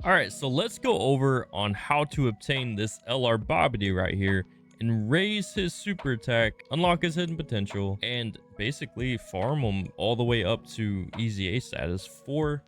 All right, so let's go over on how to obtain this LR Babidi right here and raise his super attack, unlock his hidden potential, and basically farm him all the way up to EZA status for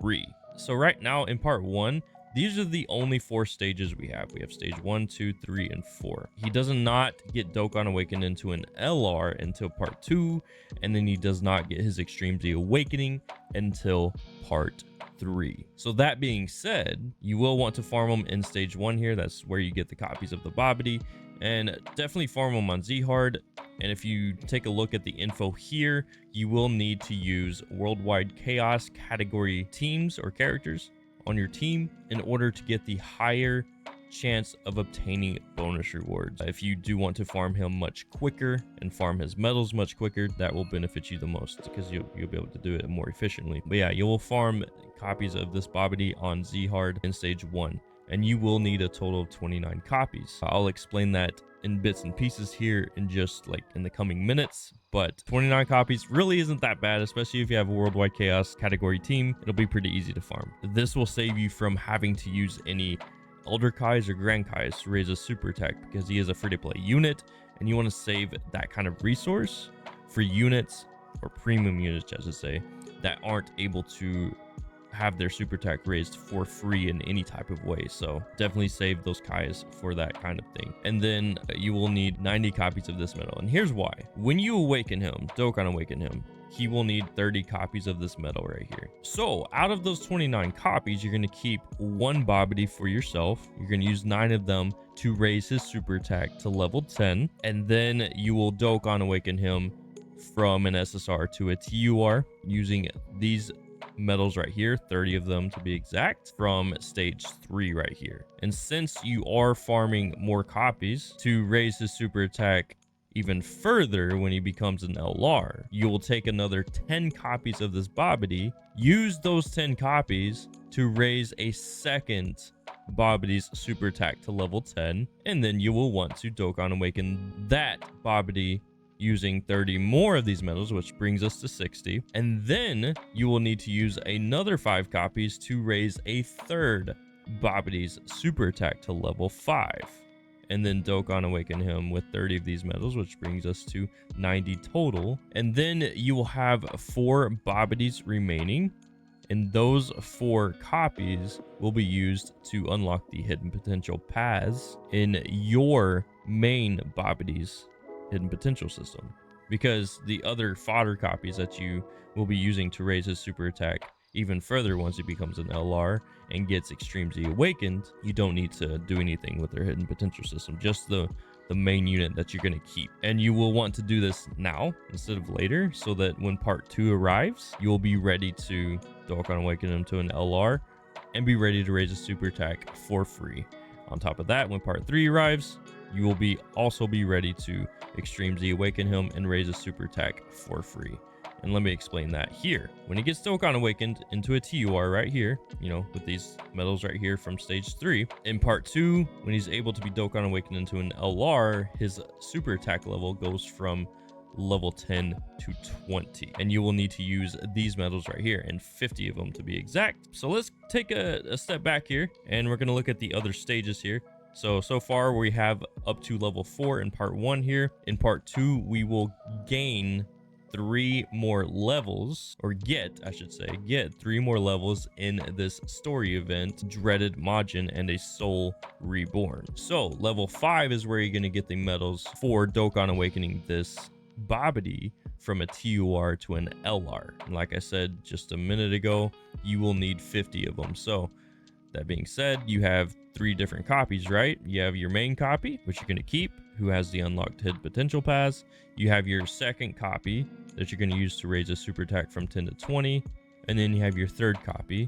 free. So right now in part 1, these are the only 4 stages we have. We have stage 1, 2, 3, and 4. He does not get Dokkan Awakened into an LR until part 2, and then he does not get his Extreme Z Awakening until part 3. So that being said, you will want to farm them in stage 1 here. That's where you get the copies of the Babidi, and definitely farm them on Z Hard. And if you take a look at the info here, you will need to use Worldwide Chaos category teams or characters on your team in order to get the higher chance of obtaining bonus rewards. If you do want to farm him much quicker and farm his medals much quicker, that will benefit you the most because you'll be able to do it more efficiently. But yeah, you will farm copies of this Babidi on Z Hard in stage 1, and you will need a total of 29 copies. I'll explain that in bits and pieces here in just like in the coming minutes, but 29 copies really isn't that bad, especially if you have a Worldwide Chaos category team. It'll be pretty easy to farm. This will save you from having to use any Elder Kais or Grand Kais to raise a super attack because he is a free-to-play unit, and you want to save that kind of resource for units or premium units, I should say, that aren't able to have their super attack raised for free in any type of way. So definitely save those Kais for that kind of thing. And then you will need 90 copies of this medal. And here's why. When you awaken him, Dokkan Awaken him, he will need 30 copies of this medal right here. So out of those 29 copies, you're going to keep 1 Babidi for yourself. You're going to use 9 of them to raise his super attack to level 10. And then you will Dokkan Awaken him from an SSR to a TUR using these medals right here, 30 of them to be exact, from stage 3 right here. And since you are farming more copies to raise his super attack even further when he becomes an LR, you will take another 10 copies of this Babidi, use those 10 copies to raise a second Babidi's super attack to level 10, and then you will want to Dokkan Awaken that Babidi using 30 more of these medals, which brings us to 60. And then you will need to use another 5 copies to raise a third Babidi's super attack to level 5. And then Dokkan Awaken him with 30 of these medals, which brings us to 90 total. And then you will have 4 Babidis remaining, and those 4 copies will be used to unlock the hidden potential paths in your main Babidi's hidden potential system, because the other fodder copies that you will be using to raise his super attack even further once he becomes an LR and gets Extreme Z Awakened, you don't need to do anything with their hidden potential system, just the main unit that you're going to keep. And you will want to do this now instead of later, so that when part 2 arrives, you will be ready to Dokkan Awaken him to an LR and be ready to raise a super attack for free. On top of that, when part 3 arrives, you will also be ready to Extreme Z Awaken him and raise a super attack for free. And let me explain that here. When he gets Dokkan Awakened into a TUR right here, you know, with these medals right here from stage 3, in part 2, when he's able to be Dokkan Awakened into an LR, his super attack level goes from level 10 to 20, and you will need to use these medals right here, and 50 of them to be exact. So let's take a step back here, and we're going to look at the other stages here. So far we have up to level 4 in part 1 here. In part 2, we will gain 3 more levels, or get 3 more levels in this story event, Dreaded Majin and a Soul Reborn. So level 5 is where you're going to get the medals for Dokkan Awakening this Babidi from a TUR to an LR. And like I said just a minute ago, you will need 50 of them. So that being said, you have 3 different copies, right? You have your main copy, which you're going to keep, who has the unlocked hidden potential pass. You have your second copy that you're going to use to raise a super attack from 10 to 20. And then you have your third copy,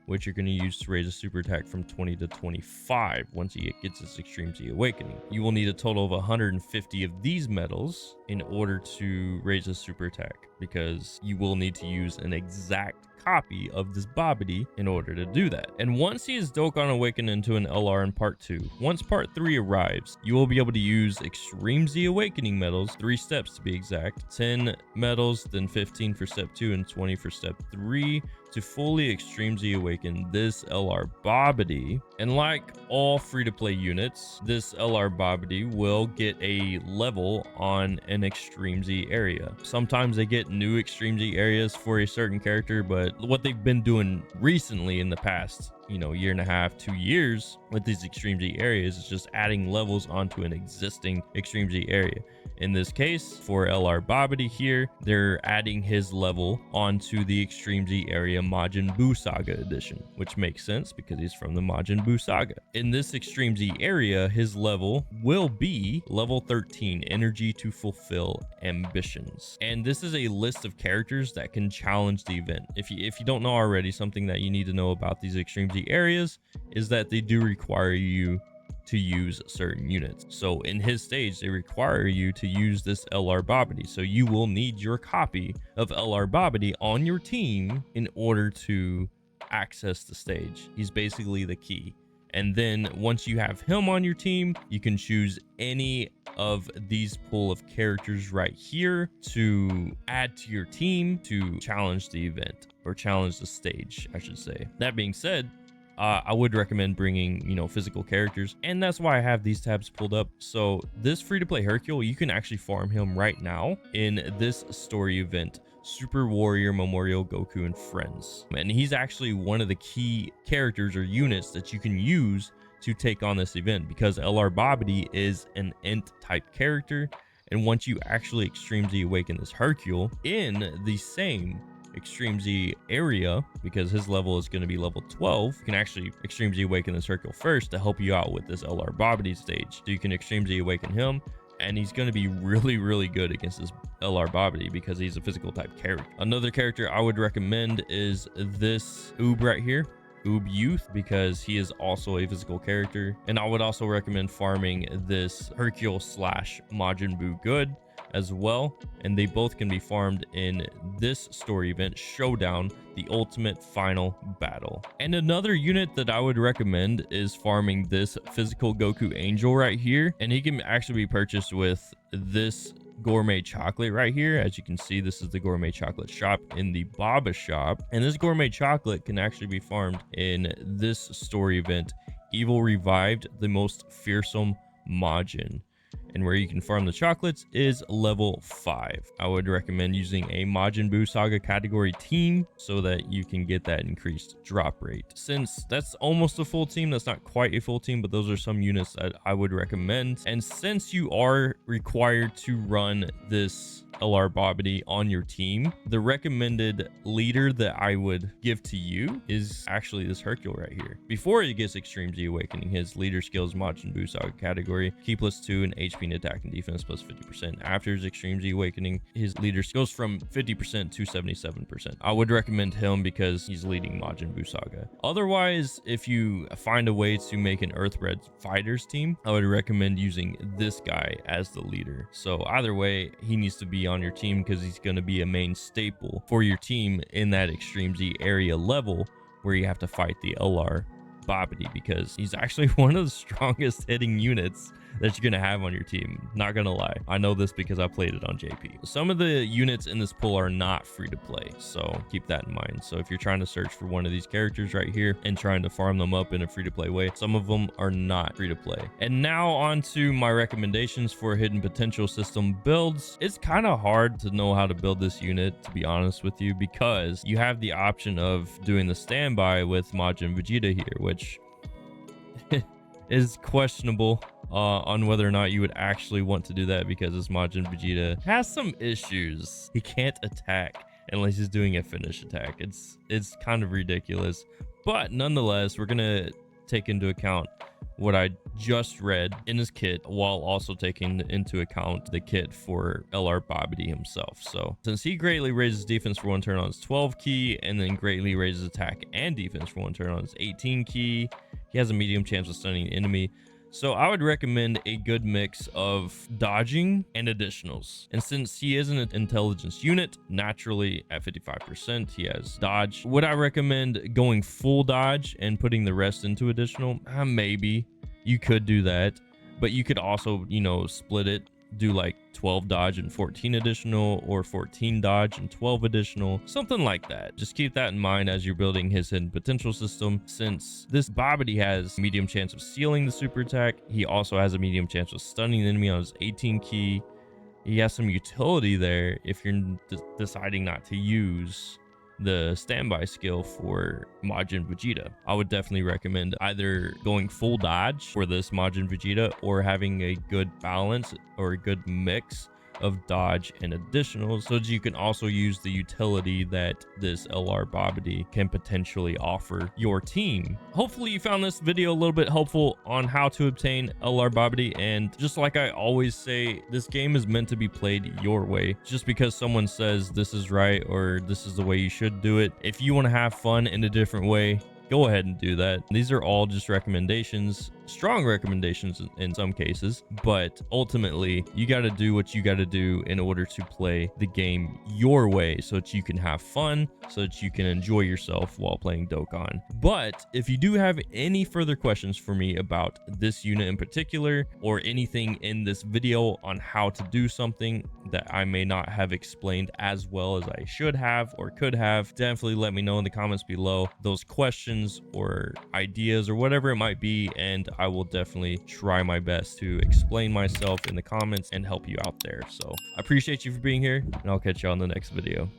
which you're going to use to raise a super attack from 20 to 25 once he gets his Extreme Z Awakening. You will need a total of 150 of these medals in order to raise a super attack, because you will need to use an exact copy of this Babidi in order to do that. And once he is Dokkan Awakened into an LR in part 2, once part 3 arrives, you will be able to use Extreme Z Awakening medals, 3 steps to be exact, 10 medals, then 15 for step 2 and 20 for step 3, to fully Extreme Z awaken this LR Babidi. And like all free-to-play units, this LR Babidi will get a level on an Extreme Z area. Sometimes they get new Extreme Z areas for a certain character, but what they've been doing recently in the past, you know, year and a half, 2 years with these Extreme Z areas is just adding levels onto an existing Extreme Z area. In this case, for LR Babidi here, they're adding his level onto the Extreme Z area Majin Buu Saga edition, which makes sense because he's from the Majin Buu Saga. In this Extreme Z area, his level will be level 13, Energy to Fulfill Ambitions. And this is a list of characters that can challenge the event. If you don't know already, something that you need to know about these Extreme Z areas is that they do require you to use certain units. So in his stage, they require you to use this LR Babidi. So you will need your copy of LR Babidi on your team in order to access the stage. He's basically the key. And then once you have him on your team, you can choose any of these pool of characters right here to add to your team to challenge the event, or challenge the stage, I should say. That being said, I would recommend bringing, you know, physical characters, and that's why I have these tabs pulled up. So this free-to-play Hercule, you can actually farm him right now in this story event, Super Warrior Memorial Goku and Friends. And he's actually one of the key characters or units that you can use to take on this event, because LR Babidi is an Ent type character. And once you actually Extreme Z awaken this Hercule in the same Extreme Z area, because his level is going to be level 12, you can actually Extreme Z awaken this Hercule first to help you out with this LR Babidi stage. So you can Extreme Z awaken him, and he's going to be really good against this LR Babidi because he's a physical type character. Another character I would recommend is this Oob right here, Oob Youth, because he is also a physical character. And I would also recommend farming this Hercule slash Majin Buu Good as well, and they both can be farmed in this story event, Showdown, the ultimate final battle. And another unit that I would recommend is farming this physical Goku Angel right here, and he can actually be purchased with this gourmet chocolate right here. As you can see, this is the gourmet chocolate shop in the Baba shop, and this gourmet chocolate can actually be farmed in this story event, Evil Revived, the most fearsome Majin. And where you can farm the chocolates is level 5. I would recommend using a Majin Buu Saga category team so that you can get that increased drop rate. Since that's almost a full team, that's not quite a full team, but those are some units that I would recommend. And since you are required to run this LR Babidi on your team, the recommended leader that I would give to you is actually this Hercule right here. Before he gets Extreme Z Awakening, his leader skills Majin Buu Saga category, Ki +2 and HP and attack and defense +50%. After his Extreme Z Awakening, his leader goes from 50% to 77%. I would recommend him because he's leading Majin Buu Saga. Otherwise, if you find a way to make an Earthbred Fighters team, I would recommend using this guy as the leader. So either way, he needs to be on your team because he's going to be a main staple for your team in that Extreme Z area level where you have to fight the LR Babidi, because he's actually one of the strongest hitting units that you're gonna have on your team. Not gonna lie, I know this because I played it on JP. Some of the units in this pool are not free to play, so keep that in mind. So if you're trying to search for one of these characters right here and trying to farm them up in a free to play way, some of them are not free to play. And now on to my recommendations for hidden potential system builds. It's kind of hard to know how to build this unit, to be honest with you, because you have the option of doing the standby with Majin Vegeta here, which is questionable on whether or not you would actually want to do that, because this Majin Vegeta has some issues. He can't attack unless he's doing a finish attack. It's kind of ridiculous, but nonetheless, we're gonna take into account what I just read in his kit while also taking into account the kit for LR Babidi himself. So since he greatly raises defense for 1 turn on his 12 key and then greatly raises attack and defense for 1 turn on his 18 key, he has a medium chance of stunning the enemy. So I would recommend a good mix of dodging and additionals. And since he is an intelligence unit, naturally at 55%, he has dodge. Would I recommend going full dodge and putting the rest into additional? Maybe. You could do that, but you could also, you know, split it do like 12 dodge and 14 additional, or 14 dodge and 12 additional, something like that. Just keep that in mind as you're building his hidden potential system. Since this Babidi has medium chance of sealing the super attack, he also has a medium chance of stunning the enemy on his 18 key. He has some utility there if you're deciding not to use the standby skill for Majin Vegeta. I would definitely recommend either going full dodge for this Majin Vegeta, or having a good balance or a good mix of dodge and additionals, so that you can also use the utility that this LR Babidi can potentially offer your team. Hopefully you found this video a little bit helpful on how to obtain LR Babidi, and just like I always say, this game is meant to be played your way. Just because someone says this is right or this is the way you should do it, if you want to have fun in a different way, go ahead and do that. These are all just recommendations, strong recommendations in some cases, but ultimately you got to do what you got to do in order to play the game your way, so that you can have fun, so that you can enjoy yourself while playing Dokkan. But if you do have any further questions for me about this unit in particular, or anything in this video on how to do something that I may not have explained as well as I should have or could have, definitely let me know in the comments below those questions or ideas or whatever it might be, and I will definitely try my best to explain myself in the comments and help you out there. So I appreciate you for being here, and I'll catch you on the next video.